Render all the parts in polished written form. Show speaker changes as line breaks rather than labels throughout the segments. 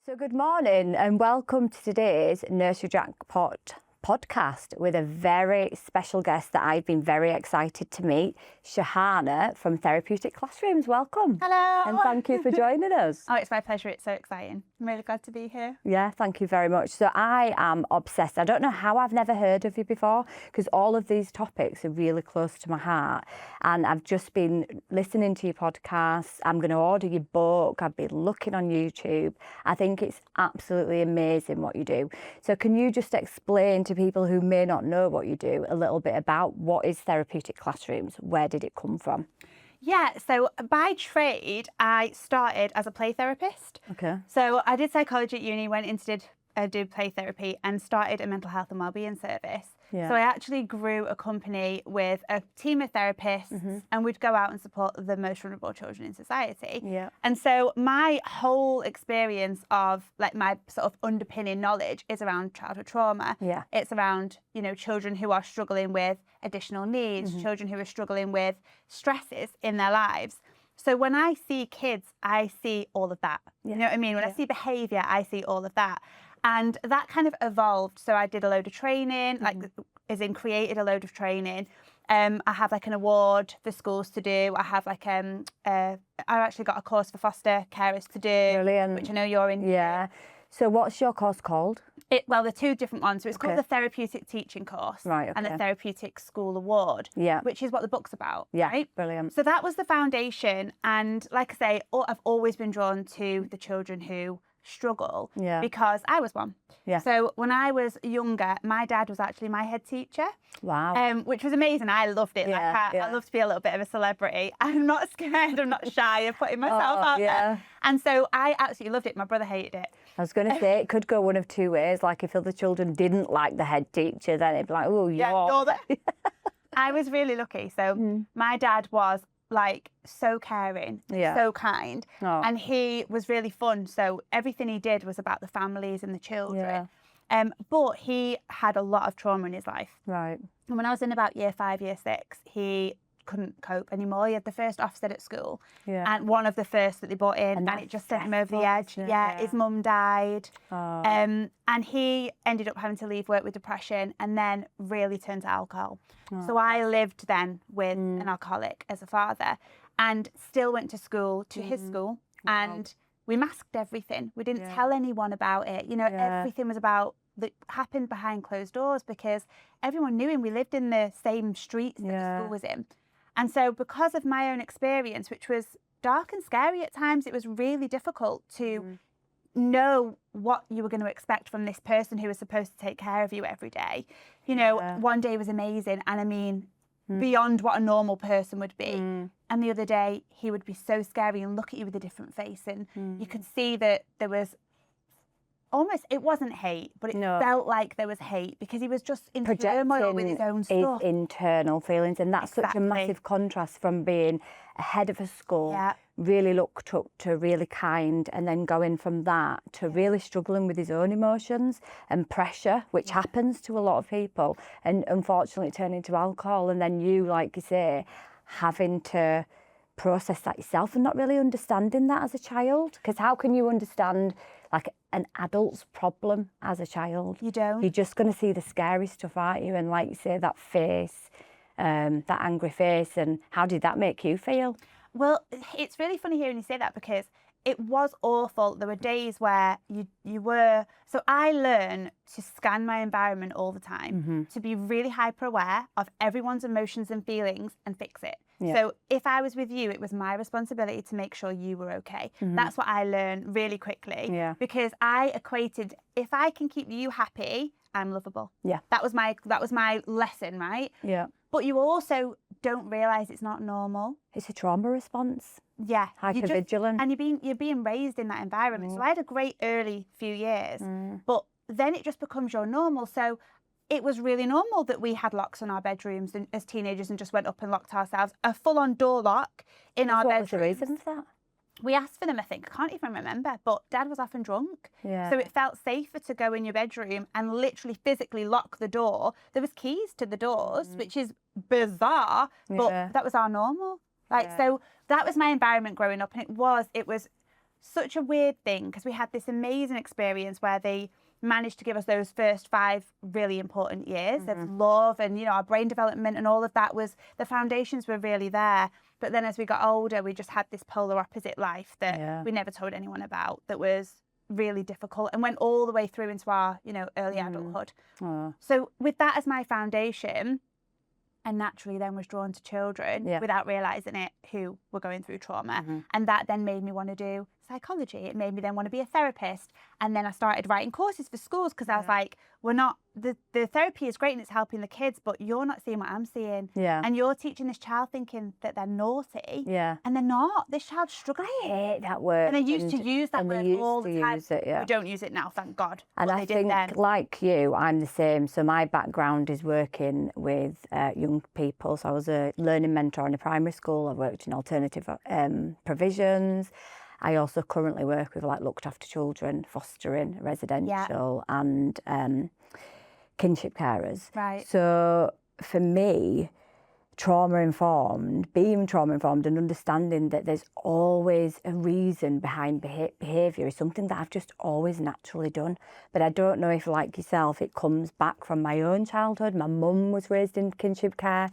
So good morning and welcome to today's Nursery Jackpot podcast with a very special guest that I've been very excited to meet, Shahana from Therapeutic Classrooms. Welcome.
Hello.
And thank you for joining us.
Oh, it's my pleasure. It's so exciting. I'm really glad to be here.
Yeah, thank you very much. So I am obsessed. I don't know how I've never heard of you before because all of these topics are really close to my heart. And I've just been listening to your podcasts. I'm going to order your book. I've been looking on YouTube. I think it's absolutely amazing what you do. So can you just explain to people who may not know what you do a little bit about what is Therapeutic Classrooms? Where did it come from?
Yeah, so by trade, I started as a play therapist.
Okay.
So I did psychology at uni, went into do play therapy and started a mental health and wellbeing service.
Yeah.
So I actually grew a company with a team of therapists and we'd go out and support the most vulnerable children in society.
Yeah.
And so my whole experience of like my sort of underpinning knowledge is around childhood trauma.
Yeah.
It's around, you know, children who are struggling with additional needs, children who are struggling with stresses in their lives. So when I see kids, I see all of that. You know what I mean? When I see behaviour, I see all of that. And that kind of evolved. So I did a load of training, like as in created a load of training. I have like an award for schools to do. I have like I actually got a course for foster carers to do.
Brilliant.
Which I know you're in.
Yeah. So what's your course called?
Well, they're two different ones. So it's called the Therapeutic Teaching Course and the Therapeutic School Award, which is what the book's about.
Yeah,
right?
Brilliant.
So that was the foundation. And like I say, I've always been drawn to the children who struggle because I was one.
Yeah.
So when I was younger, my dad was actually my head teacher.
Wow.
Which was amazing. I loved it. I love to be a little bit of a celebrity. I'm not scared. I'm not shy of putting myself out there. And so I absolutely loved it. My brother hated it.
I was going to say it could go one of two ways. Like if other children didn't like the head teacher, then it'd be like, oh, you're
there. I was really lucky. So my dad was like so caring, so kind, and he was really fun. So everything he did was about the families and the children. But he had a lot of trauma in his life.
Right.
And when I was in about year 5, year 6, he couldn't cope anymore. He had the first Ofsted at school, and one of the first that they brought in, and it just sent him over the edge. His mum died, and he ended up having to leave work with depression, and then really turned to alcohol. So I lived then with an alcoholic as a father, and still went to school, to his school, and we masked everything. We didn't tell anyone about it. You know, everything was about that happened behind closed doors because everyone knew him. We lived in the same streets that the school was in. And so because of my own experience, which was dark and scary at times, it was really difficult to know what you were going to expect from this person who was supposed to take care of you every day. You know, one day was amazing, and I mean, beyond what a normal person would be. And the other day, he would be so scary and look at you with a different face. And you could see that there was almost, it wasn't hate, but it felt like there was hate because he was just in turmoil with his own stuff.
His internal feelings, and that's such a massive contrast from being a head of a school, really looked up to, really kind, and then going from that to really struggling with his own emotions and pressure, which happens to a lot of people, and unfortunately turning to alcohol, and then you, like you say, having to process that yourself and not really understanding that as a child, because how can you understand like an adult's problem as a child?
You don't.
You're just going to see the scary stuff, aren't you? And like you say, that face, that angry face. And how did that make you feel?
Well, it's really funny hearing you say that because it was awful. There were days where you were... So I learned to scan my environment all the time, to be really hyper aware of everyone's emotions and feelings and fix it. So if I was with you, it was my responsibility to make sure you were okay. That's what I learned really quickly because I equated, if I can keep you happy, I'm lovable. That was my lesson, right? But you also don't realise it's not normal.
It's a trauma response.
Yeah.
Hypervigilant.
And you're being raised in that environment. So I had a great early few years, but then it just becomes your normal. So it was really normal that we had locks on our bedrooms as teenagers and just went up and locked ourselves. A full-on door lock in our bedroom.
What was the reason for that?
We asked for them, I think. I can't even remember. But Dad was often drunk. So it felt safer to go in your bedroom and literally physically lock the door. There was keys to the doors, which is bizarre, but that was our normal. So that was my environment growing up. And it was such a weird thing because we had this amazing experience where they managed to give us those first 5 really important years of love and, you know, our brain development and all of that was, the foundations were really there. But then as we got older, we just had this polar opposite life that we never told anyone about, that was really difficult and went all the way through into our, you know, early adulthood. So with that as my foundation, I naturally then was drawn to children without realising it, who were going through trauma. And that then made me want to do psychology. It made me then want to be a therapist. And then I started writing courses for schools because I was like, we're not, the therapy is great and it's helping the kids, but you're not seeing what I'm seeing. And you're teaching this child thinking that they're naughty. And they're not. This child's struggling.
I hate that word.
And they used to use that word all the time. We don't use it now, thank God.
And I think, like you, I'm the same. So my background is working with young people. So I was a learning mentor in a primary school. I worked in alternative provisions. I also currently work with looked after children, fostering, residential and kinship carers. So for me, being trauma informed and understanding that there's always a reason behind behaviour is something that I've just always naturally done. But I don't know if, like yourself, it comes back from my own childhood. My mum was raised in kinship care.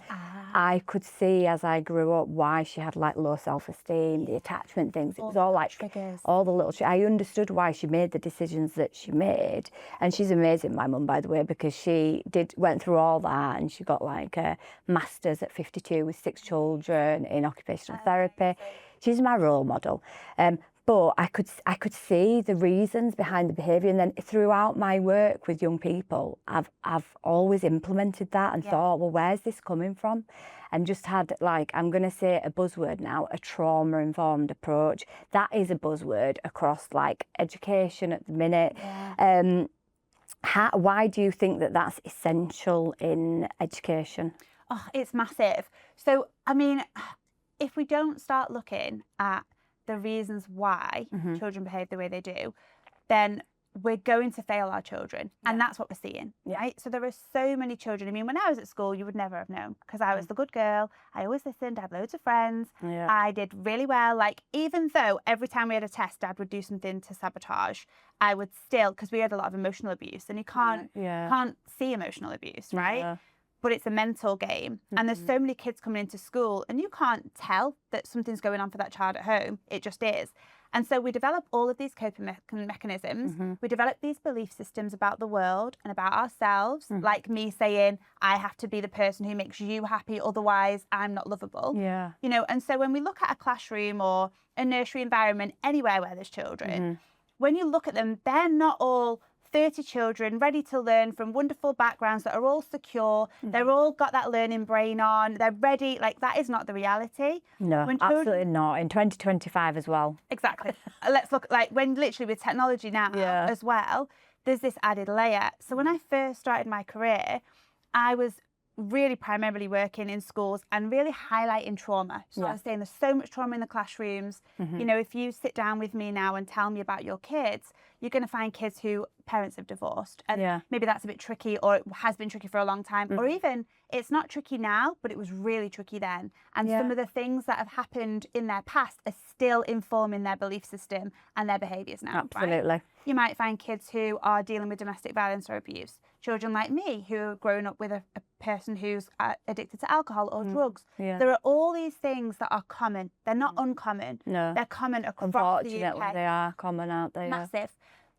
I could see as I grew up why she had low self-esteem, the attachment things. It was all triggers. All the little. I understood why she made the decisions that she made, and she's amazing, my mum, by the way, because she went through all that, and she got a master's at 52 with 6 children in occupational therapy. She's my role model. But I could see the reasons behind the behaviour, and then throughout my work with young people, I've always implemented that and thought, well, where's this coming from? And just had I'm going to say a buzzword now, a trauma-informed approach. That is a buzzword across education at the minute. Why do you think that that's essential in education?
Oh, it's massive. So, I mean, if we don't start looking at the reasons why children behave the way they do, then we're going to fail our children. And that's what we're seeing, right? So there are so many children. I mean, when I was at school, you would never have known because I was the good girl. I always listened. I had loads of friends. I did really well. Even though every time we had a test, Dad would do something to sabotage, I would still, because we had a lot of emotional abuse, and you can't see emotional abuse, right? But it's a mental game. And there's so many kids coming into school and you can't tell that something's going on for that child at home. It just is. And so we develop all of these coping mechanisms. We develop these belief systems about the world and about ourselves, like me saying, I have to be the person who makes you happy, otherwise I'm not lovable. You know, and so when we look at a classroom or a nursery environment, anywhere where there's children, when you look at them, they're not all 30 children ready to learn from wonderful backgrounds that are all secure. They're all got that learning brain on. They're ready. That is not the reality.
No, absolutely not. In 2025 as well.
Exactly. Let's look when literally with technology now as well, there's this added layer. So when I first started my career, I was really primarily working in schools and really highlighting trauma. So I was saying there's so much trauma in the classrooms. You know, if you sit down with me now and tell me about your kids, you're going to find kids who parents have divorced. And maybe that's a bit tricky, or it has been tricky for a long time. Or even it's not tricky now, but it was really tricky then. And some of the things that have happened in their past are still informing their belief system and their behaviours now.
Absolutely.
Right? You might find kids who are dealing with domestic violence or abuse. Children like me who are growing up with a person who's addicted to alcohol or drugs. There are all these things that are common. They're not uncommon. No. They're common across the UK.
Unfortunately, they are common, aren't they?
Massive.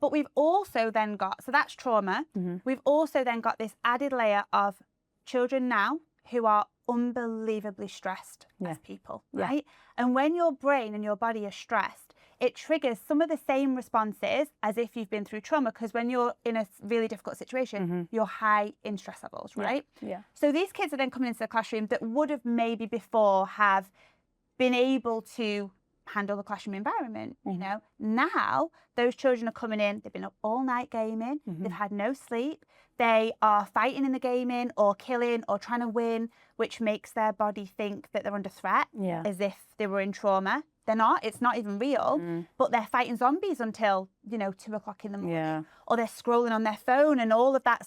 But we've also then got, so that's trauma. We've also then got this added layer of children now who are unbelievably stressed as people, right? And when your brain and your body are stressed, it triggers some of the same responses as if you've been through trauma, because when you're in a really difficult situation, you're high in stress levels, right? So these kids are then coming into the classroom that would have maybe before have been able to handle the classroom environment, you know. Now, those children are coming in, they've been up all night gaming, they've had no sleep, they are fighting in the gaming or killing or trying to win, which makes their body think that they're under threat, as if they were in trauma. They're not, it's not even real, but they're fighting zombies until, 2 o'clock in the morning. Or they're scrolling on their phone and all of that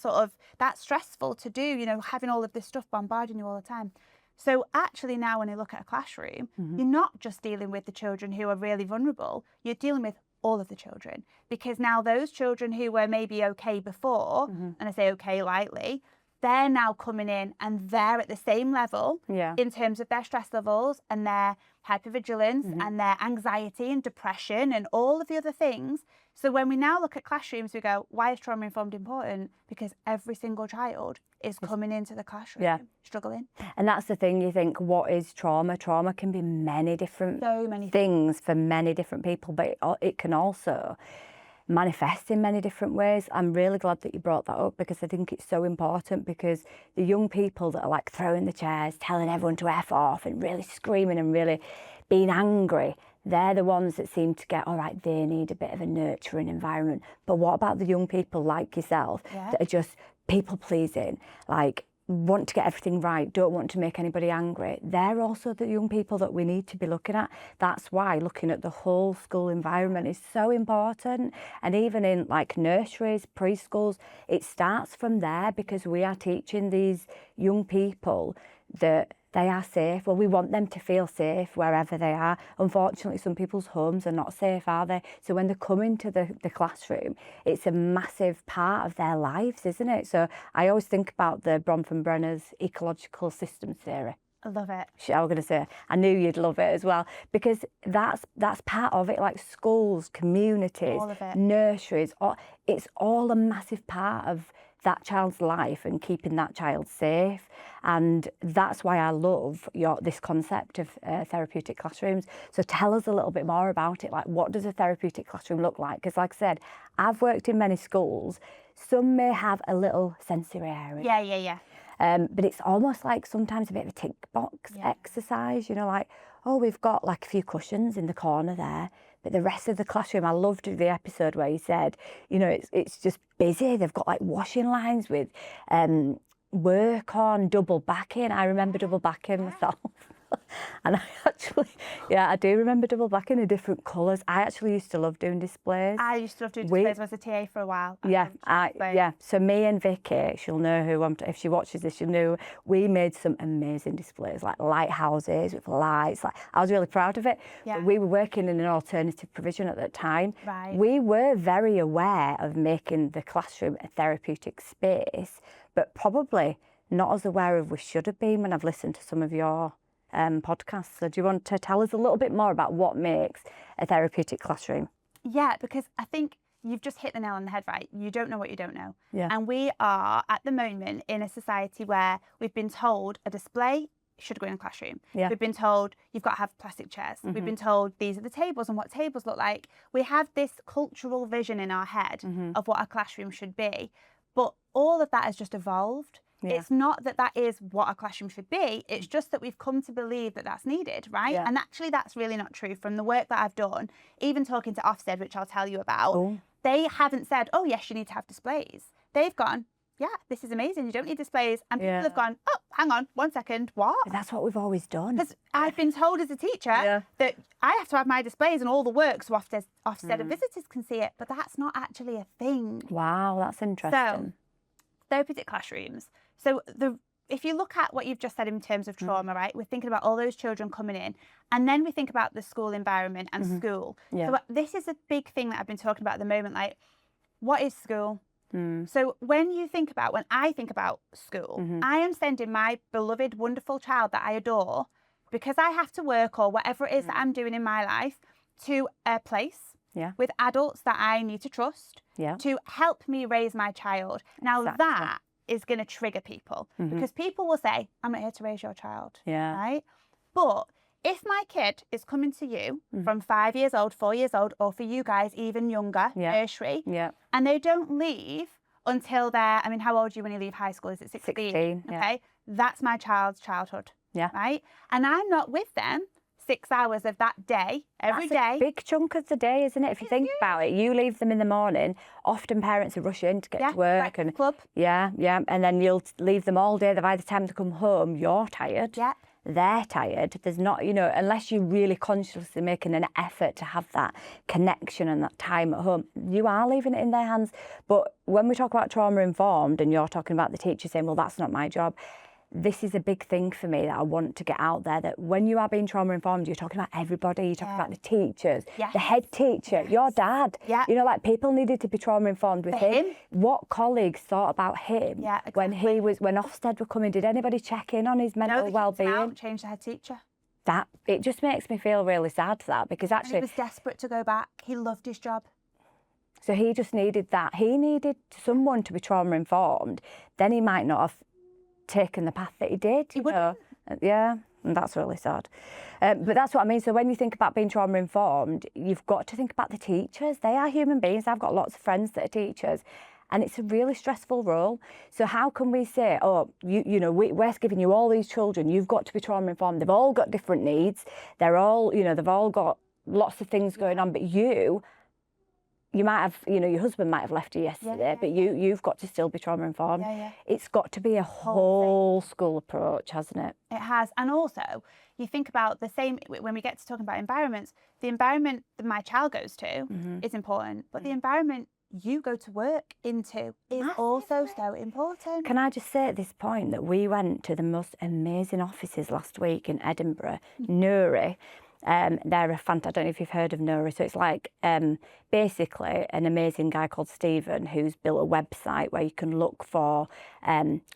that's stressful to do, having all of this stuff bombarding you all the time. So actually now when you look at a classroom, you're not just dealing with the children who are really vulnerable, you're dealing with all of the children. Because now those children who were maybe okay before, and I say okay lightly, they're now coming in and they're at the same level in terms of their stress levels and their hypervigilance and their anxiety and depression and all of the other things. So when we now look at classrooms, we go, why is trauma-informed important? Because every single child is coming into the classroom struggling.
And that's the thing, you think, what is trauma? Trauma can be many different things for many different people, but it can also manifest in many different ways. I'm really glad that you brought that up, because I think it's so important, because the young people that are like throwing the chairs, telling everyone to F off and really screaming and really being angry, they're the ones that seem to get, all right, they need a bit of a nurturing environment. But what about the young people like yourself that are just people pleasing, like want to get everything right, don't want to make anybody angry? They're also the young people that we need to be looking at. That's why looking at the whole school environment is so important. And even in like nurseries, preschools, it starts from there, because we are teaching these young people that they are safe. Well, we want them to feel safe wherever they are. Unfortunately, some people's homes are not safe, are they? So when they come into the classroom, it's a massive part of their lives, isn't it? So I always think about the Bronfenbrenner's ecological systems theory.
I love it.
I was going to say, I knew you'd love it as well, because that's part of it, like schools, communities,
all of it.
Nurseries, it's all a massive part of that child's life and keeping that child safe. And that's why I love this concept of therapeutic classrooms. So tell us a little bit more about it. Like, what does a therapeutic classroom look like? Because like I said, I've worked in many schools. Some may have a little sensory area. But it's almost like sometimes a bit of a tick box exercise, you know, like, oh, we've got like a few cushions in the corner there, but the rest of the classroom, I loved the episode where you said, you know, it's just busy. They've got like washing lines with work on, double backing. I remember double backing myself. And I actually, I do remember double backing in different colours. I actually used to love doing displays.
I used to love doing displays. I was a TA for a while.
So me and Vicky, she'll know who if she watches this, she'll know we made some amazing displays, like lighthouses with lights. Like, I was really proud of it.
Yeah.
But we were working in an alternative provision at that time.
Right.
We were very aware of making the classroom a therapeutic space, but probably not as aware of we should have been when I've listened to some of your podcasts. So do you want to tell us a little bit more about what makes a therapeutic classroom?
Yeah, because I think you've just hit the nail on the head, right? You don't know what you don't know.
Yeah.
And we are at the moment in a society where we've been told a display should go in a classroom.
Yeah.
We've been told you've got to have plastic chairs. We've been told these are the tables and what tables look like. We have this cultural vision in our head of what a classroom should be. But all of that has just evolved. Yeah. It's not that is what a classroom should be. It's just that we've come to believe that that's needed, right?
Yeah.
And actually, that's really not true. From the work that I've done, even talking to Ofsted, which I'll tell you about, they haven't said, oh, yes, you need to have displays. They've gone, yeah, this is amazing. You don't need displays. And people have gone, oh, hang on, 1 second, what?
But that's what we've always done.
Because I've been told as a teacher that I have to have my displays and all the work so Ofsted and visitors can see it. But that's not actually a thing.
Wow, that's interesting.
So, therapeutic classrooms. So if you look at what you've just said in terms of trauma, right, we're thinking about all those children coming in, and then we think about the school environment and school.
Yeah.
So this is a big thing that I've been talking about at the moment, like, what is school? So when I think about school, I am sending my beloved, wonderful child that I adore, because I have to work or whatever it is that I'm doing in my life, to a place with adults that I need to trust to help me raise my child. Now that is going to trigger people, because people will say, I'm not here to raise your child, right? But if my kid is coming to you from 5 years old, 4 years old, or for you guys even younger, nursery, and they don't leave until they're, I mean, how old are you when you leave high school? Is it 16?
16,
okay, that's my child's childhood, right? And I'm not with them 6 hours of that day, every day.
That's a big chunk of the day, isn't it? If you think about it, you leave them in the morning. Often parents are rushing to get to work and
club.
And then you'll leave them all day. By the time they come home, you're tired.
Yeah.
They're tired. There's not, you know, unless you're really consciously making an effort to have that connection and that time at home, you are leaving it in their hands. But when we talk about trauma informed, and you're talking about the teacher saying, well, that's not my job, this is a big thing for me that I want to get out there, that when you are being trauma informed, you're talking about everybody, you're talking about the teachers, the head teacher, your dad. You know, like, people needed to be trauma informed with him. What colleagues thought about him when Ofsted were coming? Did anybody check in on his mental well-being?
Change the head teacher.
That, it just makes me feel really sad, that, because actually...
And he was desperate to go back. He loved his job.
So he just needed that. He needed someone to be trauma informed. Then he might not have taken the path that he did.
He wouldn't.
Yeah, and that's really sad. But that's what I mean. So when you think about being trauma informed, you've got to think about the teachers. They are human beings. I've got lots of friends that are teachers, and it's a really stressful role. So how can we say, oh, you know, we're giving you all these children, you've got to be trauma informed. They've all got different needs. They're all, you know, they've all got lots of things going on, but you might have, you know, your husband might have left you yesterday, but you've got to still be trauma informed. It's got to be a whole school approach, hasn't it?
It has. And also, you think about the same, when we get to talking about environments, the environment that my child goes to is important, but the environment you go to work into is also so important.
Can I just say at this point that we went to the most amazing offices last week in Edinburgh, Nursery. They're a I don't know if you've heard of Nursery. So it's like basically an amazing guy called Stephen who's built a website where you can look for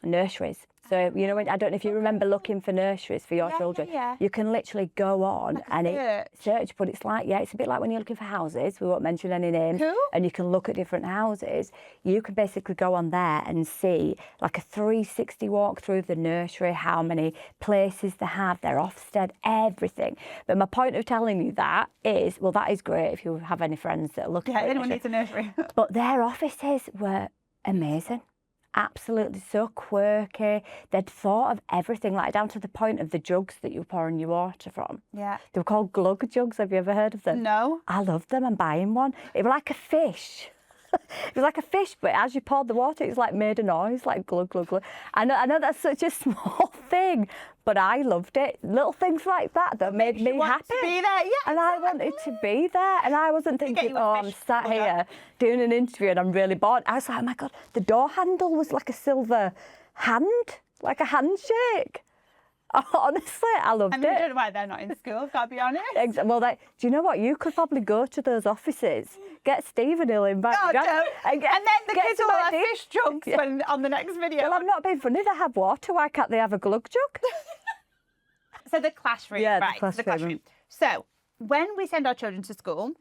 nurseries. So, you know, I don't know if you remember looking for nurseries for your children. You can literally go on
like
and search, but it's like, it's a bit like when you're looking for houses. We won't mention any names.
Cool.
And you can look at different houses. You can basically go on there and see like a 360 walk through the nursery, how many places they have, their Ofsted, everything. But my point of telling you that is, well, that is great if you have any friends that are looking for
anyone needs a nursery.
But their offices were amazing. Absolutely so quirky. They'd thought of everything, like down to the point of the jugs that you were pouring your water from.
Yeah.
They were called glug jugs. Have you ever heard of them?
No.
I loved them. I'm buying one. It was like a fish. It was like a fish, but as you poured the water, it was like made a noise, like glug, glug, glug. I know that's such a small thing, but I loved it. Little things like that made me happy.
To be there,
and I wanted to be there, and I wasn't thinking, oh, I'm sat here doing an interview and I'm really bored. I was like, oh my God, the door handle was like a silver hand, like a handshake. Honestly, I loved it.
I don't know why they're not in school, I've got to be honest.
Well, do you know what? You could probably go to those offices, get Stephen, he'll invite you.
And then the kids will have fish jugs when, on the next video.
Well, I'm not being funny. They have water. Why can't they have a glug jug?
So the classroom, right? The classroom. So when we send our children to school,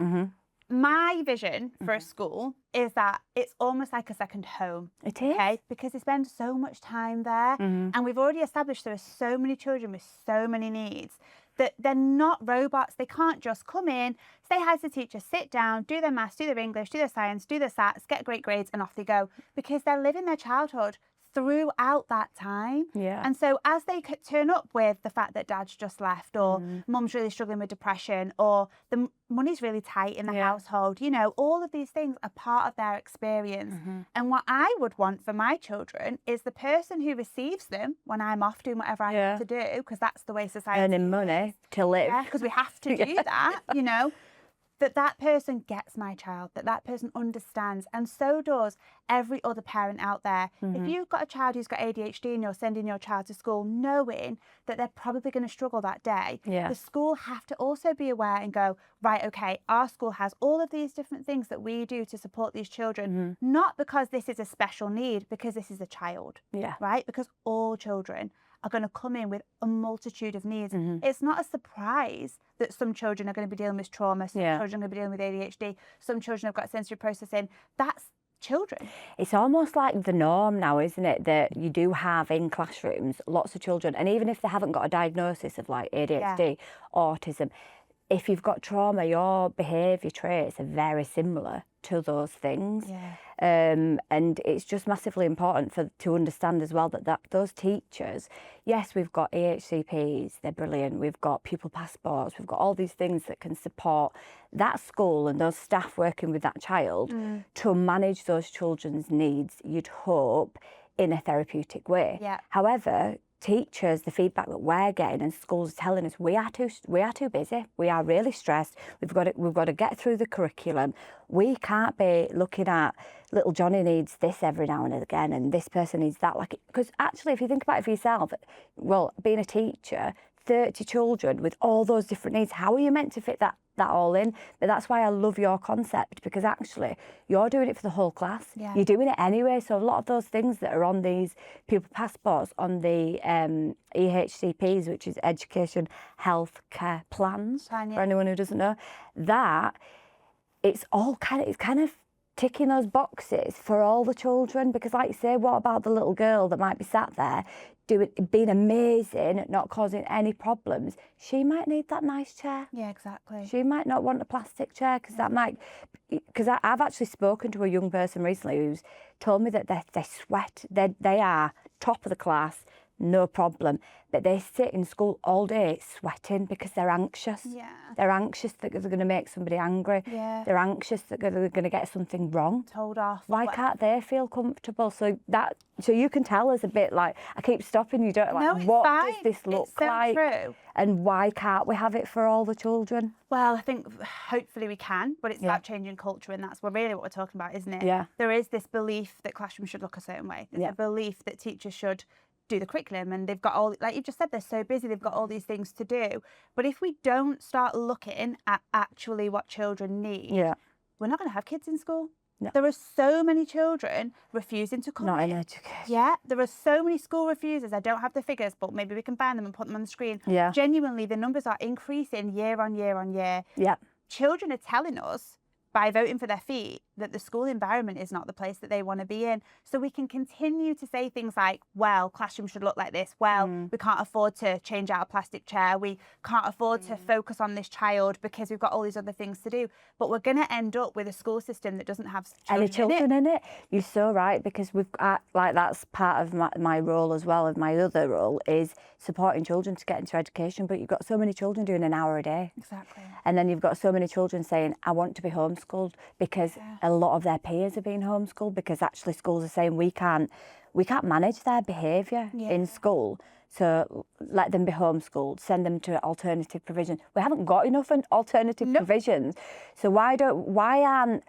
my vision for a school is that it's almost like a second home.
It is.
Okay? Because they spend so much time there. And we've already established there are so many children with so many needs that they're not robots. They can't just come in, say hi to the teacher, sit down, do their maths, do their English, do their science, do their SATs, get great grades, and off they go. Because they're living their childhood throughout that time. And so as they could turn up with the fact that dad's just left, or mum's really struggling with depression, or the money's really tight in the household, you know, all of these things are part of their experience. And what I would want for my children is the person who receives them when I'm off doing whatever I have to do, because that's the way society
earning money to live.
Because we have to do that, you know. That person gets my child, that person understands, and so does every other parent out there. If you've got a child who's got ADHD and you're sending your child to school knowing that they're probably going to struggle that day, the school have to also be aware and go, right, okay, our school has all of these different things that we do to support these children, not because this is a special need, because this is a child, right? Because all children are going to come in with a multitude of needs. It's not a surprise that some children are going to be dealing with trauma, some children are going to be dealing with ADHD, some children have got sensory processing. That's children.
It's almost like the norm now, isn't it, that you do have in classrooms lots of children, and even if they haven't got a diagnosis of like ADHD, autism, if you've got trauma, your behaviour traits are very similar to those things. And it's just massively important to understand as well that those teachers, yes, we've got EHCPs, they're brilliant, we've got pupil passports, we've got all these things that can support that school and those staff working with that child to manage those children's needs, you'd hope, in a therapeutic way. However, teachers, the feedback that we're getting and schools are telling us, we are too busy. We are really stressed. We've got to get through the curriculum. We can't be looking at little Johnny needs this every now and again, and this person needs that. Because actually, if you think about it for yourself, well, being a teacher, 30 children with all those different needs, how are you meant to fit that all in? But that's why I love your concept, because actually you're doing it for the whole class.
Yeah.
You're doing it anyway. So a lot of those things that are on these pupil passports, on the EHCPs, which is Education Health Care Plans, for anyone who doesn't know, that it's kind of ticking those boxes for all the children. Because like you say, what about the little girl that might be sat there being amazing, not causing any problems? She might need that nice chair. Yeah,
exactly.
She might not want a plastic chair, because I've actually spoken to a young person recently who's told me that they sweat. They are top of the class, no problem, but they sit in school all day sweating because they're anxious.
Yeah.
They're anxious that they're going to make somebody angry.
Yeah.
They're anxious that they're going to get something wrong.
Told off.
Why can't they feel comfortable? So you can tell us a bit, like, I keep stopping you, don't
No, it's
what
fine.
does this look
it's so
like?
True.
And why can't we have it for all the children?
Well, I think hopefully we can, but it's about changing culture, and that's really what we're talking about, isn't it?
Yeah.
There is this belief that classrooms should look a certain way. There's a belief that teachers should do the curriculum, and they've got all, like you just said, they're so busy, they've got all these things to do. But if we don't start looking at actually what children need, we're not going to have kids in school. No. There are so many children refusing to come
Not
in.
in education.
Yeah, there are so many school refusers. I don't have the figures, but maybe we can find them and put them on the screen.
Yeah.
Genuinely, the numbers are increasing year on year on year.
Yeah.
Children are telling us by voting for their feet that the school environment is not the place that they want to be in. So we can continue to say things like, well, classrooms should look like this. Well, we can't afford to change out a plastic chair. We can't afford to focus on this child because we've got all these other things to do. But we're going to end up with a school system that doesn't have
any children in it. You're so right, because we've got, that's part of my role as well. Of my other role is supporting children to get into education. But you've got so many children doing an hour a day.
Exactly.
And then you've got so many children saying, I want to be homeschooled, because a lot of their peers are being homeschooled, because actually schools are saying we can't manage their behaviour in school. So let them be homeschooled, send them to alternative provision. We haven't got enough alternative provisions. So why aren't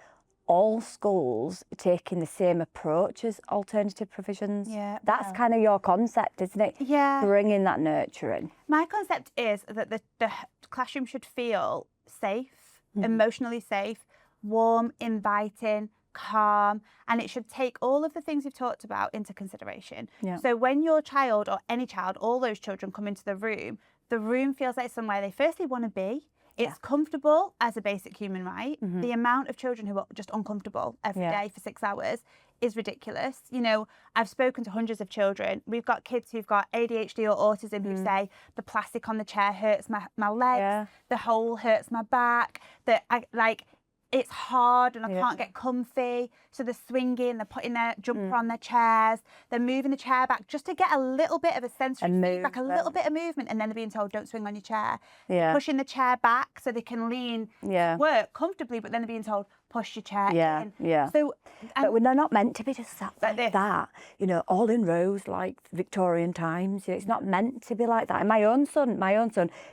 all schools taking the same approach as alternative provisions?
Yeah,
that's kind of your concept, isn't it?
Yeah.
Bringing that nurturing.
My concept is that the classroom should feel safe, emotionally safe, warm, inviting, calm, and it should take all of the things we've talked about into consideration. Yeah. So when your child, or any child, all those children come into the room feels like somewhere they firstly want to be. It's comfortable as a basic human right. The amount of children who are just uncomfortable every day for 6 hours is ridiculous. You know, I've spoken to hundreds of children. We've got kids who've got ADHD or autism who say the plastic on the chair hurts my legs, the hole hurts my back, it's hard and I can't get comfy. So they're swinging, they're putting their jumper on their chairs, they're moving the chair back just to get a little bit of a sensory feedback, a little bit of movement, and then they're being told, don't swing on your chair. Pushing the chair back so they can lean to work comfortably, but then they're being told, push your chair in. So,
but we're not meant to be just sat like that, you know, all in rows like Victorian times. It's not meant to be like that. And my own son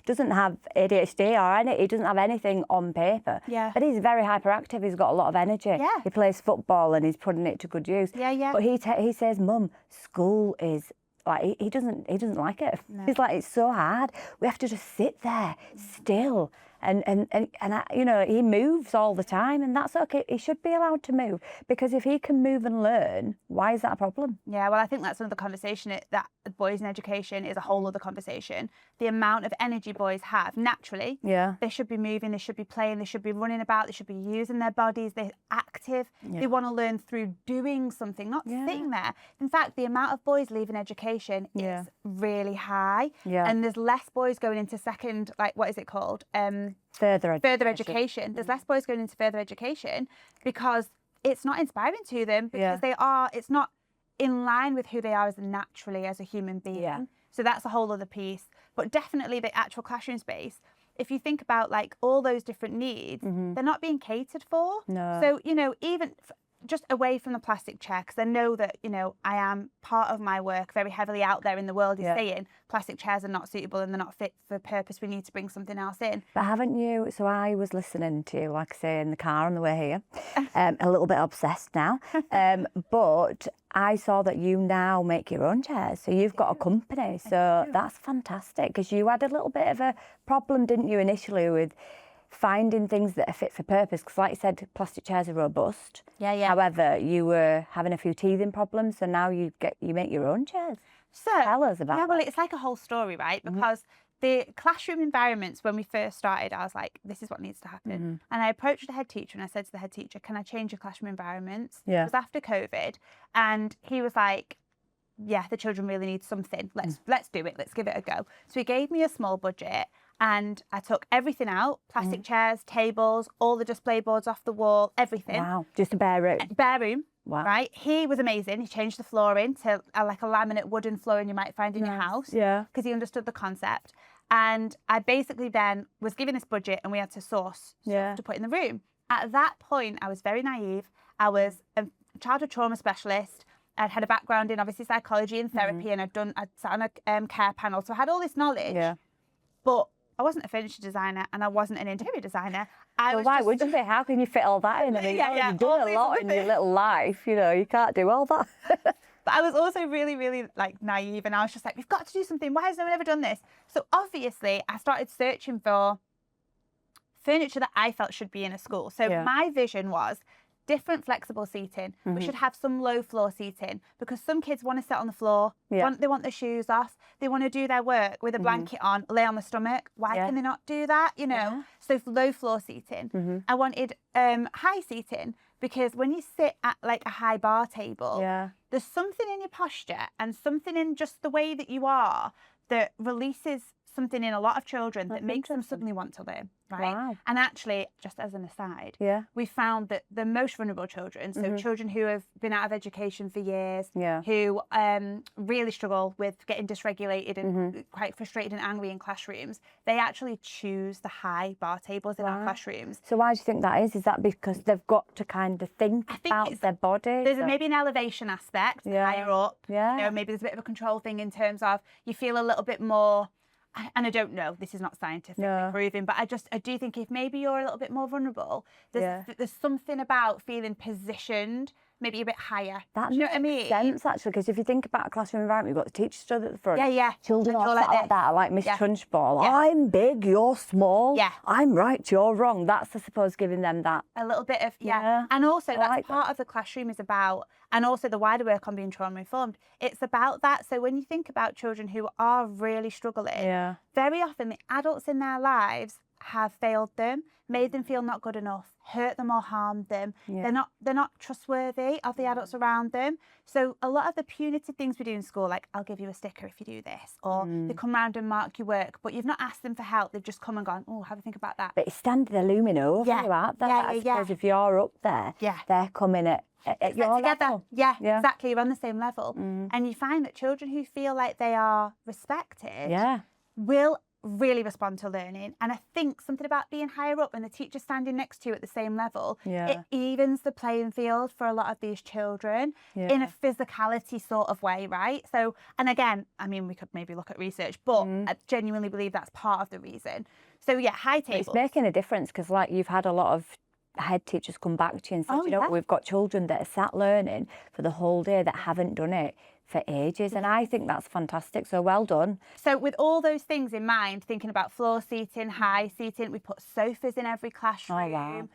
doesn't have ADHD or he doesn't have anything on paper. But he's very hyperactive. He's got a lot of energy. He plays football and he's putting it to good use. But he says, Mum, school is like, he doesn't like it. No. He's like, it's so hard. We have to just sit there still. And you know, he moves all the time, and that's okay. He should be allowed to move, because if he can move and learn, why is that a problem? Yeah, well, I think that's another conversation. That boys in education is a whole other conversation. The amount of energy boys have naturally. They should be moving, they should be playing, they should be running about, they should be using their bodies, they're active. They want to learn through doing something, not sitting there. In fact, the amount of boys leaving education is really high. And there's less boys going into second, like, what is it called? Further education. There's less boys going into further education because it's not inspiring to them, because it's not in line with who they are naturally as a human being. So that's a whole other piece. But definitely the actual classroom space, if you think about like all those different needs, they're not being catered for. No. So, you know, even
just away from the plastic chair, because I know that, you know, I am part of my work very heavily out there in the world is saying plastic chairs are not suitable and they're not fit for purpose. We need to bring something else in.
But haven't you? So I was listening to you, like I say, in the car on the way here, a little bit obsessed now. But I saw that you now make your own chairs. So you've got a company. So that's fantastic, because you had a little bit of a problem, didn't you, initially with finding things that are fit for purpose, because like you said, plastic chairs are robust. However, you were having a few teething problems, so now you make your own chairs. So tell us about that.
Well, it's like a whole story, right? Because the classroom environments, when we first started, I was like, this is what needs to happen. And I approached the head teacher and I said to the head teacher, can I change your classroom environments? It was after COVID, and he was like, yeah, the children really need something. Let's do it. Let's give it a go. So he gave me a small budget. And I took everything out, plastic chairs, tables, all the display boards off the wall, everything.
Wow, just a bare room.
Bare room,
wow.
Right? He was amazing. He changed the flooring to like a laminate wooden flooring you might find in your house. Because he understood the concept. And I basically then was given this budget and we had to source stuff to put in the room. At that point, I was very naive. I was a childhood trauma specialist. I'd had a background in obviously psychology and therapy, and I'd sat on a care panel. So I had all this knowledge. But I wasn't a furniture designer and I wasn't an interior designer.
Why would you be? How can you fit all that in? I mean, you've done a lot in your little life, you know, you can't do all that.
But I was also really, really like naive, and I was just like, we've got to do something. Why has no one ever done this? So obviously I started searching for furniture that I felt should be in a school. So my vision was different flexible seating. We should have some low floor seating, because some kids want to sit on the floor, they want their shoes off, they want to do their work with a blanket on, lay on the stomach. Why can they not do that, you know? So low floor seating. I wanted high seating, because when you sit at like a high bar table, there's something in your posture and something in just the way that you are that releases something in a lot of children that makes them suddenly want to learn, right?
Wow.
And actually, just as an aside, we found that the most vulnerable children, so children who have been out of education for years, who really struggle with getting dysregulated and quite frustrated and angry in classrooms, they actually choose the high bar tables in our classrooms.
So why do you think that is? Is that because they've got to kind of think about their body?
There's maybe an elevation aspect higher up. You know, maybe there's a bit of a control thing in terms of you feel a little bit more. And I don't know, this is not scientifically proven, but I do think if maybe you're a little bit more vulnerable, there's something about feeling positioned maybe a bit higher.
That
you know what I mean?
makes sense, actually, because if you think about a classroom environment, you've got the teacher stood at the front. Children
and
are like that, like Miss Trunchbull. I'm big, you're small. I'm right, you're wrong. That's, I suppose, giving them that.
A little bit of, And also that's part of the classroom is about, and also the wider work on being trauma informed, it's about that. So when you think about children who are really struggling, very often the adults in their lives have failed them, made them feel not good enough, hurt them or harmed them. They're not trustworthy of the adults around them. So a lot of the punitive things we do in school, like I'll give you a sticker if you do this, or they come round and mark your work, but you've not asked them for help. They've just come and gone, oh, have a think about that.
But it's standing there looming over you, aren't they? I suppose if you're up there, they're coming at your level.
Exactly. You're on the same level. And you find that children who feel like they are respected will really respond to learning. And I think something about being higher up and the teacher standing next to you at the same level, it evens the playing field for a lot of these children in a physicality sort of way, right? So, and again, I mean, we could maybe look at research, but I genuinely believe that's part of the reason. So high tables.
It's making a difference, because like you've had a lot of head teachers come back to you and say, you know, we've got children that are sat learning for the whole day that haven't done it for ages, and I think that's fantastic, so well done.
So with all those things in mind, thinking about floor seating, high seating, we put sofas in every classroom.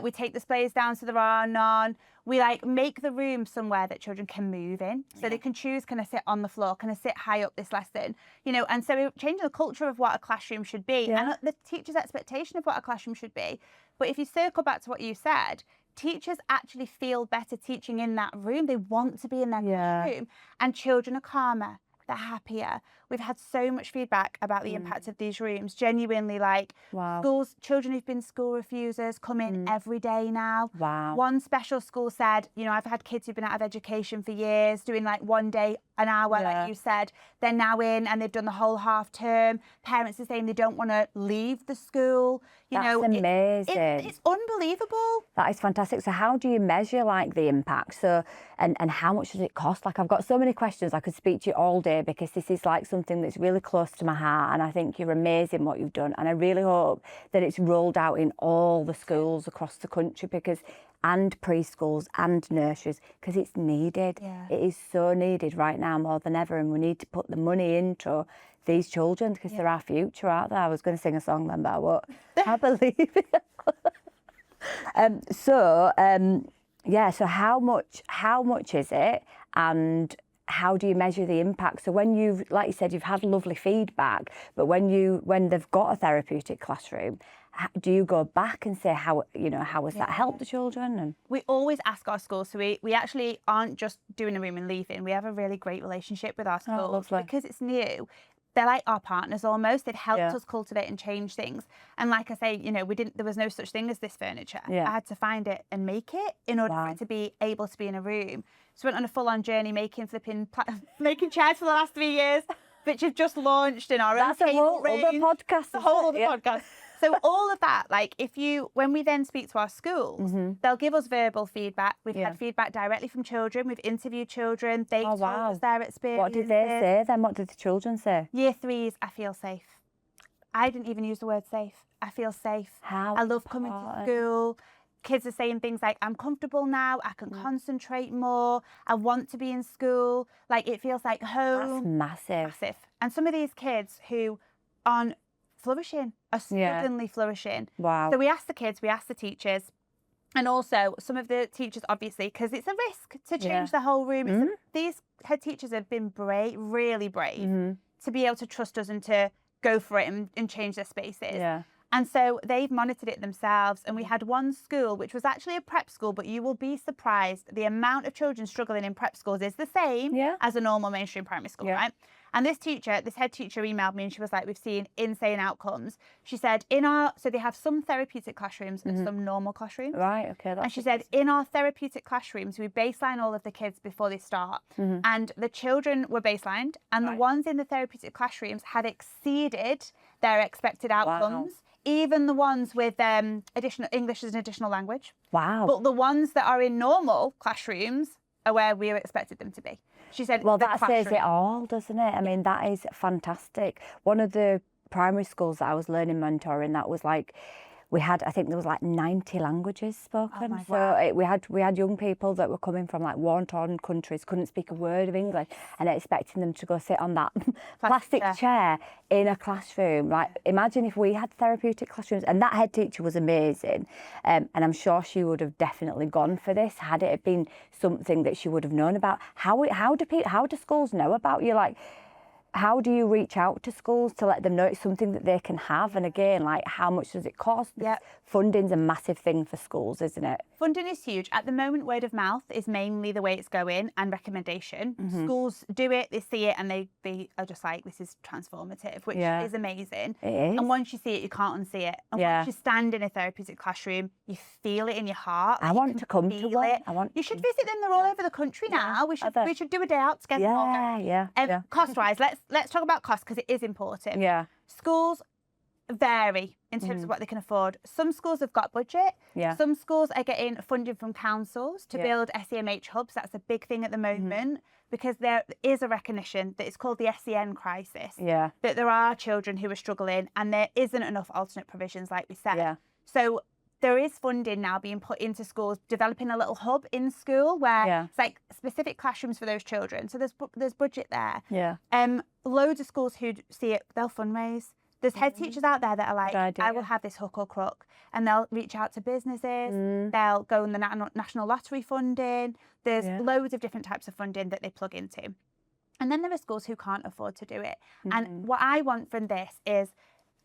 We take displays down so there are none. We like make the room somewhere that children can move in, so they can choose, can I sit on the floor, can I sit high up this lesson, you know? And so we're changing the culture of what a classroom should be and the teacher's expectation of what a classroom should be. But if you circle back to what you said, teachers actually feel better teaching in that room. They want to be in their classroom, and children are calmer, they're happier. We've had so much feedback about the impact of these rooms. Genuinely, like schools, children who've been school refusers come in every day now. One special school said, you know, I've had kids who've been out of education for years doing like one day, an hour, like you said. They're now in and they've done the whole half term. Parents are saying they don't want to leave the school.
That's amazing.
It's unbelievable.
That is fantastic. So how do you measure like the impact? So, and how much does it cost? Like I've got so many questions. I could speak to you all day because this is like something that's really close to my heart, and I think you're amazing what you've done. And I really hope that it's rolled out in all the schools across the country, and preschools and nurseries, because it's needed.
Yeah.
It is so needed right now more than ever, and we need to put the money into these children because they're our future, aren't they? I was going to sing a song then, but I won't. I believe it. So how much is it, and how do you measure the impact? So when you've, like you said, you've had lovely feedback, but when they've got a therapeutic classroom, do you go back and say how has that helped the children? And
we always ask our schools, so we actually aren't just doing a room and leaving. We have a really great relationship with our schools because it's new. They're like our partners almost. They've helped us cultivate and change things. And like I say, there was no such thing as this furniture. I had to find it and make it in order for it to be able to be in a room. So we went on a full-on journey making chairs for the last 3 years, which have just launched in our own table range.
That's a whole other podcast.
The whole other podcast. So all of that, like when we then speak to our schools, they'll give us verbal feedback. We've had feedback directly from children. We've interviewed children. They've told us their experience.
What did they say then? What did the children say?
Year 3s, I feel safe. I didn't even use the word safe. I feel safe. I love coming to school. Kids are saying things like, I'm comfortable now. I can concentrate more. I want to be in school. Like it feels like home.
That's massive.
And some of these kids who aren't flourishing, are suddenly flourishing.
Wow.
So we asked the kids, we asked the teachers, and also some of the teachers, obviously, because it's a risk to change the whole room. These head teachers have been brave, really brave, to be able to trust us and to go for it and change their spaces. Yeah. And so they've monitored it themselves. And we had one school, which was actually a prep school, but you will be surprised. The amount of children struggling in prep schools is the same as a normal mainstream primary school, right? And this head teacher emailed me and she was like, we've seen insane outcomes. She said, so they have some therapeutic classrooms and some normal classrooms.
Right, okay.
And she said, in our therapeutic classrooms, we baseline all of the kids before they start. And the children were baselined, and the ones in the therapeutic classrooms had exceeded their expected outcomes. Wow. Even the ones with additional English as an additional language.
Wow.
But the ones that are in normal classrooms are where we expected them to be. She said,
well, that says it all, doesn't it? I mean, that is fantastic. One of the primary schools that I was learning mentoring, that was like, I think there was like 90 languages spoken.
Oh wow.
So we had young people that were coming from like war-torn countries, couldn't speak a word of English, and expecting them to go sit on that plastic chair in a classroom. Like, imagine if we had therapeutic classrooms. And that head teacher was amazing, and I'm sure she would have definitely gone for this had it been something that she would have known about. How do schools know about you? Like, how do you reach out to schools to let them know it's something that they can have? And again, like, how much does it cost?
Yeah.
Funding's a massive thing for schools, isn't it?
Funding is huge. At the moment, word of mouth is mainly the way it's going, and recommendation. Schools do it, they see it, and they are just like, this is transformative, which is amazing.
It is.
And once you see it, you can't unsee it. And once you stand in a therapeutic classroom, you feel it in your heart.
I want to come to one.
You should visit them. They're all over the country now. We should do a day out together.
Yeah.
Cost-wise, let's talk about cost, because it is important.
Yeah.
Schools vary in terms of what they can afford. Some schools have got budget.
Yeah.
Some schools are getting funding from councils to build SEMH hubs. That's a big thing at the moment, because there is a recognition that it's called the SEN crisis.
Yeah.
That there are children who are struggling and there isn't enough alternate provisions, like we said.
Yeah.
So there is funding now being put into schools, developing a little hub in school where it's like specific classrooms for those children. So there's budget there.
Yeah.
Loads of schools who see it, they'll fundraise. There's head teachers out there that are like, I will have this hook or crook, and they'll reach out to businesses. They'll go in the national lottery funding. There's loads of different types of funding that they plug into. And then there are schools who can't afford to do it. And what I want from this is,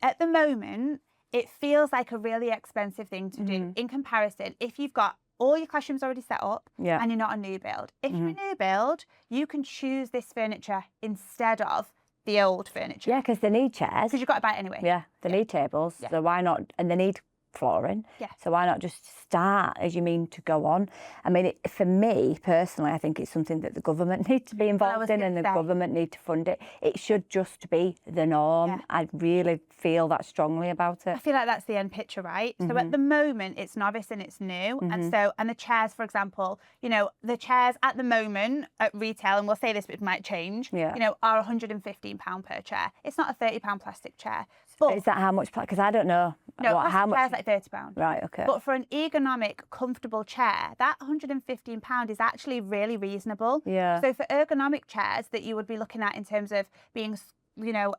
at the moment, it feels like a really expensive thing to do in comparison. If you've got all your classrooms already set up and you're not a new build. If you're a new build, you can choose this furniture instead of the old furniture.
Yeah, because they need chairs.
Because you've got to buy it anyway.
Yeah, they need tables. So why not? And they need flooring.
Yeah.
So why not just start as you mean to go on? I mean, for me personally, I think it's something that the government needs to be involved in, and the government need to fund it. It should just be the norm.
Yeah.
I really feel that strongly about it.
I feel like that's the end picture, right? So at the moment, it's novice and it's new. And the chairs, for example, you know, the chairs at the moment at retail, and we'll say this, but it might change, you know, are £115 per chair. It's not a £30 plastic chair. But
is that how much? Because I don't know.
No,
how much?
Chair's like £30.
Right, okay.
But for an ergonomic, comfortable chair, that £115 is actually really reasonable.
Yeah.
So for ergonomic chairs that you would be looking at in terms of being, you know,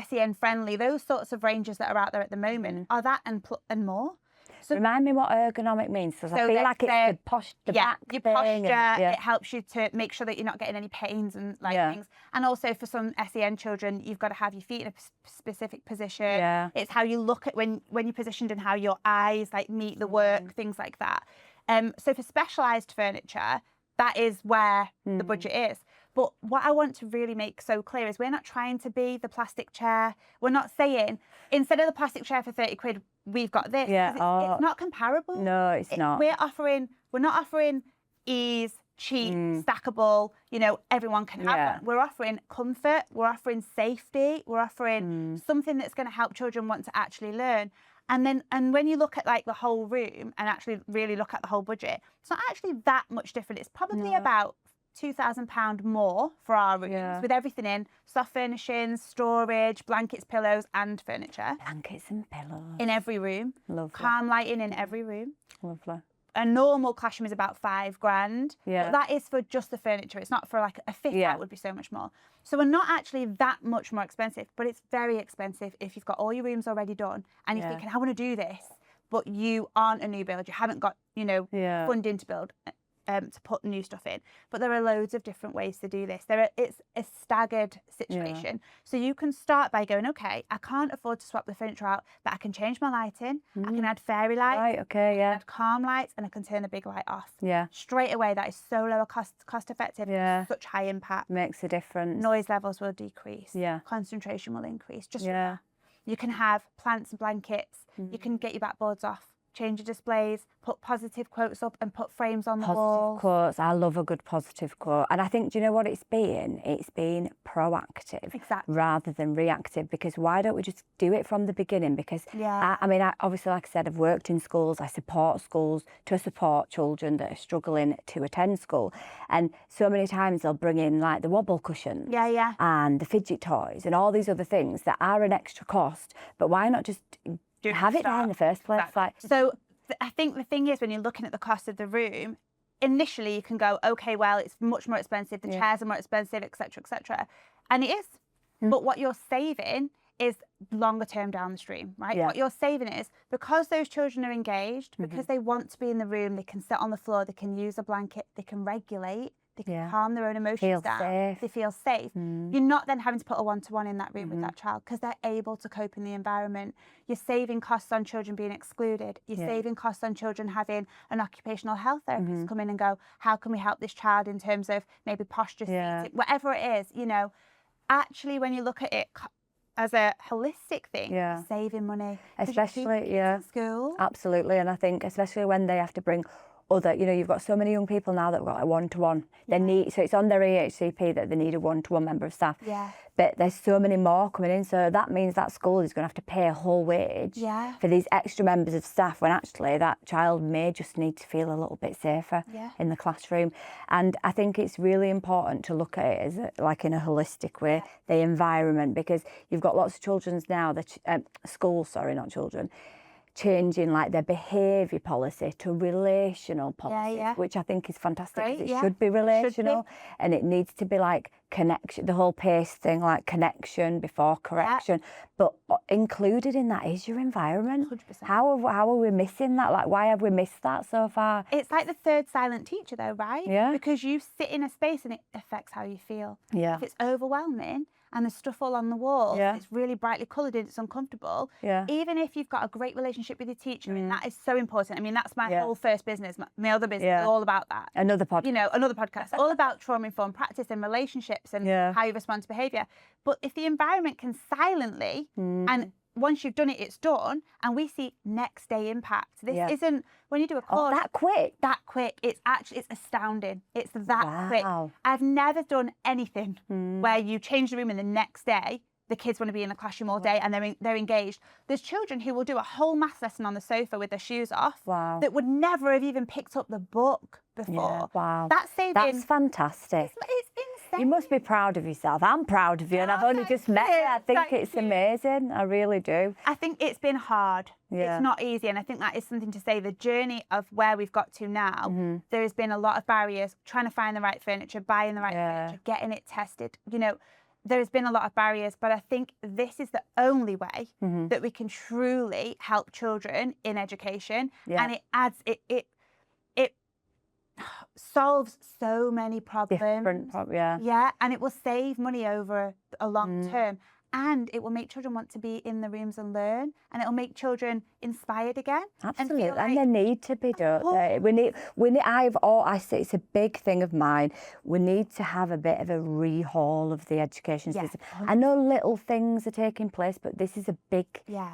SEN friendly, those sorts of ranges that are out there at the moment are that and more. So,
remind me what ergonomic means, because I feel like it's the back
your
thing
posture. It helps you to make sure that you're not getting any pains and things. And also for some SEN children, you've got to have your feet in a specific position.
Yeah.
It's how you look at when you're positioned and how your eyes like meet the work, things like that. So for specialised furniture, that is where the budget is. But what I want to really make so clear is we're not trying to be the plastic chair. We're not saying, instead of the plastic chair for 30 quid, we've got this.
Yeah.
It's not comparable.
No, it's not.
We're not offering ease, cheap, stackable, you know, everyone can have one. We're offering comfort, we're offering safety, we're offering something that's going to help children want to actually learn. And when you look at like the whole room and actually really look at the whole budget, it's not actually that much different. It's probably about £2,000 more for our rooms with everything in: soft furnishings, storage, blankets, pillows and furniture.
Blankets and pillows.
In every room.
Lovely.
Calm lighting in every room.
Lovely.
A normal classroom is about £5,000.
Yeah.
But that is for just the furniture. It's not for like a fit out would be so much more. So we're not actually that much more expensive, but it's very expensive if you've got all your rooms already done and you're thinking, I want to do this, but you aren't a new build. You haven't got, you know, funding to build. To put new stuff in, but there are loads of different ways to do this. It's a staggered situation, so you can start by going, okay, I can't afford to swap the furniture out, but I can change my lighting. I can add fairy lights,
right? Okay,
I can add calm lights, and I can turn a big light off.
Yeah,
straight away. That is so lower cost effective.
Yeah,
such high impact.
Makes a difference.
Noise levels will decrease.
Yeah,
concentration will increase. Just you can have plants and blankets. You can get your backboards off. Change your displays, put positive quotes up and put frames on the wall.
Positive quotes. I love a good positive quote. And I think, do you know what it's been? It's been proactive rather than reactive, because why don't we just do it from the beginning? Because, I mean, obviously, like I said, I've worked in schools. I support schools to support children that are struggling to attend school. And so many times they'll bring in like the wobble cushions and the fidget toys and all these other things that are an extra cost. But why not just have it there in the first place? Like,
so I think the thing is, when you're looking at the cost of the room, initially you can go, okay, well, it's much more expensive, the chairs are more expensive, etc., etc. And it is. But what you're saving is longer term down the stream, right? What you're saving is, because those children are engaged, because they want to be in the room, they can sit on the floor, they can use a blanket, they can regulate, they can calm their own emotions down. They feel safe. You're not then having to put a one-to-one in that room with that child, because they're able to cope in the environment. You're saving costs on children being excluded. You're saving costs on children having an occupational health therapist come in and go, how can we help this child in terms of maybe posture, seating, whatever it is, you know. Actually, when you look at it as a holistic thing, saving money.
Especially,
school.
Absolutely. And I think especially when they have to bring other, you know, you've got so many young people now that have got a one-to-one. They need, so it's on their EHCP that they need a one-to-one member of staff. But there's so many more coming in, so that means that school is going to have to pay a whole wage for these extra members of staff, when actually that child may just need to feel a little bit safer in the classroom. And I think it's really important to look at it as like in a holistic way, the environment, because you've got lots of children now, schools, not children, changing like their behaviour policy to relational policy, which I think is fantastic, because it should be relational, and it needs to be like connection, the whole PACE thing, like connection before correction. But included in that is your environment.
100%.
How are we missing that? Like, why have we missed that so far?
It's like the third silent teacher though, right?
Yeah.
Because you sit in a space and it affects how you feel.
Yeah.
If it's overwhelming and there's stuff all on the wall, it's really brightly coloured and it's uncomfortable, even if you've got a great relationship with your teacher, and that is so important. I mean, that's my whole first business, my other business is all about that.
Another podcast.
You know, another podcast, all about trauma-informed practice and relationships and how you respond to behaviour. But if the environment can silently and once you've done it, it's done, and we see next day impact. This isn't when you do a course
that quick.
That quick. It's astounding. It's that quick. I've never done anything where you change the room and the next day the kids want to be in the classroom all day and they're engaged. There's children who will do a whole maths lesson on the sofa with their shoes off that would never have even picked up the book before. That's
fantastic.
It's insane.
You must be proud of yourself. I'm proud of you, and I've only just met you. I think it's amazing. I really do.
I think it's been hard. It's not easy, and I think that is something to say. The journey of where we've got to now, there has been a lot of barriers, trying to find the right furniture, buying the right furniture, getting it tested. You know, there's been a lot of barriers, but I think this is the only way that we can truly help children in education, and it adds it solves so many problems. And it will save money over a long term, and it will make children want to be in the rooms and learn, and it will make children inspired again.
Absolutely, and they need to be, don't they? We need. I say it's a big thing of mine. We need to have a bit of a rehaul of the education system. I know little things are taking place, but this is a big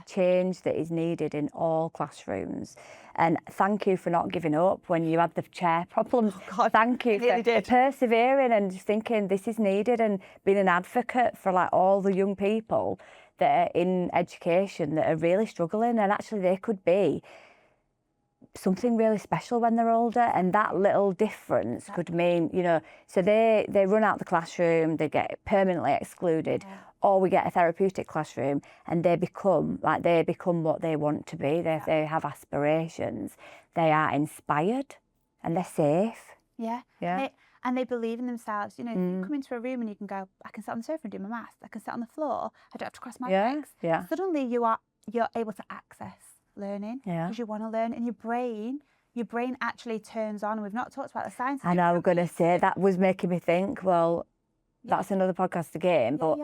change that is needed in all classrooms. And thank you for not giving up when you had the chair problems. Thank you for persevering and just thinking this is needed, and being an advocate for like all the young people that are in education that are really struggling, and actually they could be something really special when they're older, and that little difference could mean, you know, so they run out the classroom, they get permanently excluded, or we get a therapeutic classroom and they become what they want to be. They have aspirations, they are inspired, and they're safe.
And they believe in themselves. You know, you come into a room and you can go, I can sit on the sofa and do my maths. I can sit on the floor. I don't have to cross my legs. Suddenly you're able to access learning because you want to learn, and your brain actually turns on. And we've not talked about the science.
I know, I'm going to say that was making me think, well, that's another podcast again, but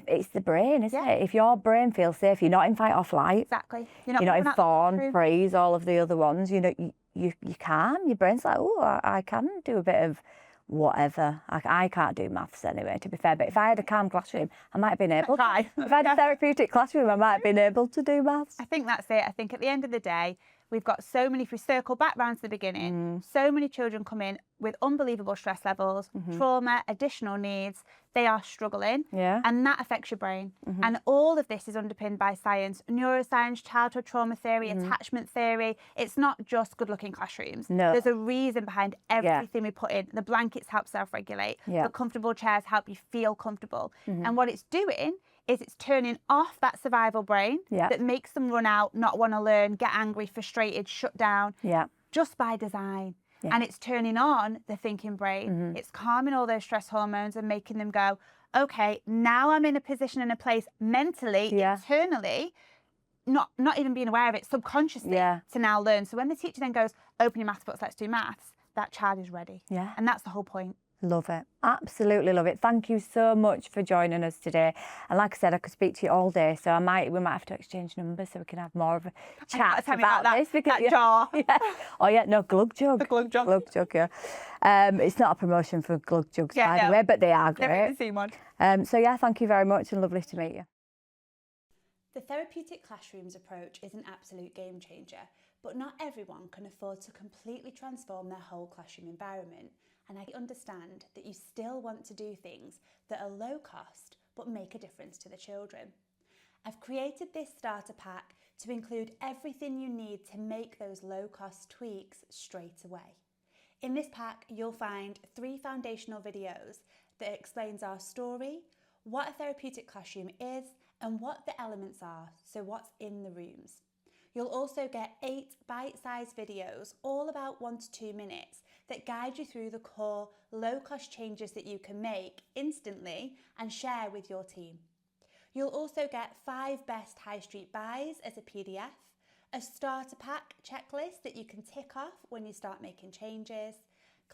it's the brain, isn't it? If your brain feels safe, you're not in fight or flight.
Exactly.
You're not in fawn, freeze, all of the other ones. You know, you calm. Your brain's like, oh, I can do a bit of whatever. I can't do maths anyway, to be fair, but if I had a calm classroom, I might have been able to. If I had a therapeutic classroom, I might have been able to do maths.
I think that's it. I think at the end of the day, we've got so many, if we circle back round to the beginning, so many children come in with unbelievable stress levels, trauma, additional needs. They are struggling, and that affects your brain. And all of this is underpinned by science, neuroscience, childhood trauma theory, attachment theory. It's not just good-looking classrooms.
No.
There's a reason behind everything we put in. The blankets help self-regulate. The comfortable chairs help you feel comfortable. And what it's doing is it's turning off that survival brain that makes them run out, not want to learn, get angry, frustrated, shut down, just by design. And it's turning on the thinking brain. It's calming all those stress hormones and making them go, okay, now I'm in a position and a place mentally, internally, not even being aware of it, subconsciously, to now learn. So when the teacher then goes, open your maths books, let's do maths, that child is ready. And that's the whole point.
Love it. Absolutely love it. Thank you so much for joining us today. And like I said, I could speak to you all day, so we might have to exchange numbers so we can have more of a chat about this.
Because, that jar.
Oh yeah, no, Glug Jug.
The Glug Jug.
Glug Jug, it's not a promotion for Glug Jugs, by the way, but they are great.
Never seen one.
So yeah, thank you very much and lovely to meet you.
The therapeutic classrooms approach is an absolute game changer, but not everyone can afford to completely transform their whole classroom environment. And I understand that you still want to do things that are low cost but make a difference to the children. I've created this starter pack to include everything you need to make those low cost tweaks straight away. In this pack, you'll find 3 foundational videos that explains our story, what a therapeutic classroom is, and what the elements are, so what's in the rooms. You'll also get 8 bite-sized videos, all about 1 to 2 minutes, that guide you through the core low-cost changes that you can make instantly and share with your team. You'll also get 5 best high street buys as a PDF, a starter pack checklist that you can tick off when you start making changes,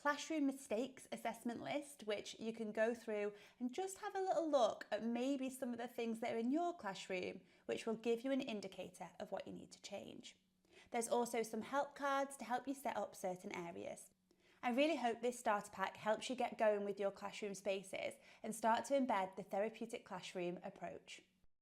classroom mistakes assessment list, which you can go through and just have a little look at maybe some of the things that are in your classroom, which will give you an indicator of what you need to change. There's also some help cards to help you set up certain areas. I really hope this starter pack helps you get going with your classroom spaces and start to embed the therapeutic classroom approach.